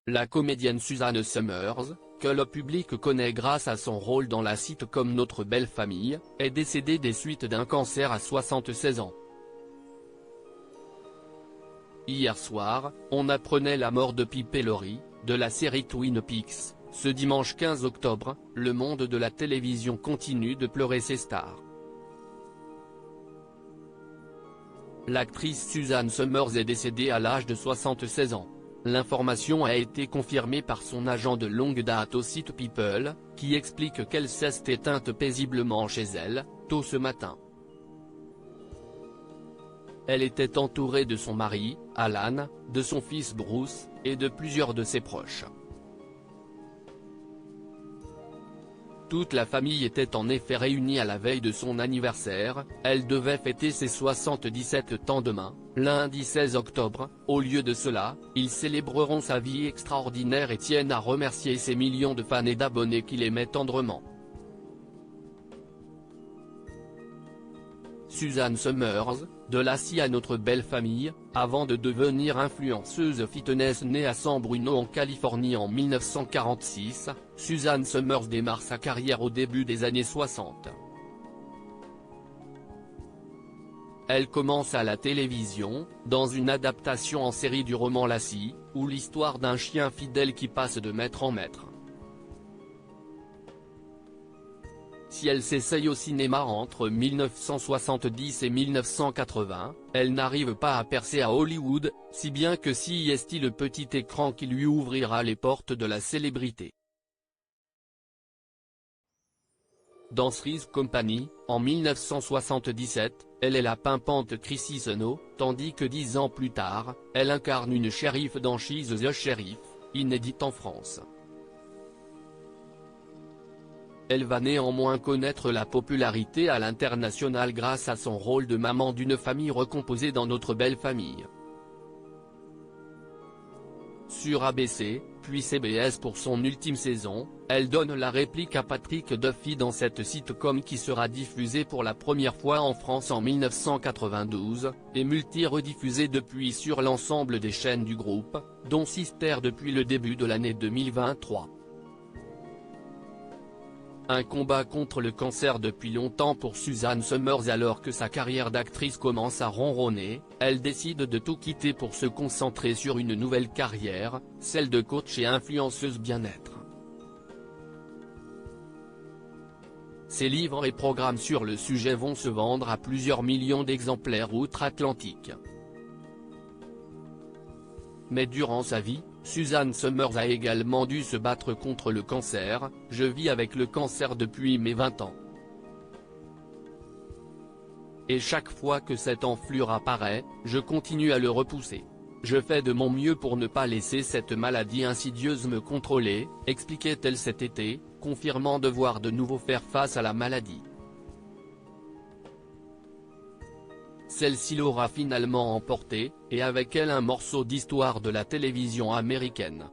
La comédienne Suzanne Somers, que le public connaît grâce à son rôle dans la sitcom Notre Belle Famille, est décédée des suites d'un cancer à 76 ans. Hier soir, on apprenait la mort de Pippi et Lori, de la série Twin Peaks. Ce dimanche 15 octobre, le monde de la télévision continue de pleurer ses stars. L'actrice Suzanne Somers est décédée à l'âge de 76 ans. L'information a été confirmée par son agent de longue date au site People, qui explique qu'elle s'est éteinte paisiblement chez elle, tôt ce matin. Elle était entourée de son mari, Alan, de son fils Bruce, et de plusieurs de ses proches. Toute la famille était en effet réunie à la veille de son anniversaire. Elle devait fêter ses 77 ans demain, lundi 16 octobre. Au lieu de cela, ils célébreront sa vie extraordinaire et tiennent à remercier ses millions de fans et d'abonnés qui l'aimaient tendrement. Suzanne Somers, de la scie à Notre Belle Famille, avant de devenir influenceuse fitness née à San Bruno en Californie en 1946, Suzanne Somers démarre sa carrière au début des années 60. Elle commence à la télévision, dans une adaptation en série du roman La Scie, où l'histoire d'un chien fidèle qui passe de maître en maître. Si elle s'essaye au cinéma entre 1970 et 1980, elle n'arrive pas à percer à Hollywood, si bien que c'est le petit écran qui lui ouvrira les portes de la célébrité. Dans Three's Company, en 1977, elle est la pimpante Chrissy Snow, tandis que 10 ans plus tard, elle incarne une shérif dans She's the Sheriff, inédite en France. Elle va néanmoins connaître la popularité à l'international grâce à son rôle de maman d'une famille recomposée dans Notre Belle Famille. Sur ABC, puis CBS pour son ultime saison, elle donne la réplique à Patrick Duffy dans cette sitcom qui sera diffusée pour la première fois en France en 1992, et multi-rediffusée depuis sur l'ensemble des chaînes du groupe, dont Sister depuis le début de l'année 2023. Un combat contre le cancer depuis longtemps pour Suzanne Somers. Alors que sa carrière d'actrice commence à ronronner, elle décide de tout quitter pour se concentrer sur une nouvelle carrière, celle de coach et influenceuse bien-être. Ses livres et programmes sur le sujet vont se vendre à plusieurs millions d'exemplaires outre-Atlantique. Mais durant sa vie, Suzanne Somers a également dû se battre contre le cancer. « Je vis avec le cancer depuis mes 20 ans. Et chaque fois que cette enflure apparaît, je continue à le repousser. Je fais de mon mieux pour ne pas laisser cette maladie insidieuse me contrôler », expliquait-elle cet été, confirmant devoir de nouveau faire face à la maladie. Celle-ci l'aura finalement emportée, et avec elle un morceau d'histoire de la télévision américaine.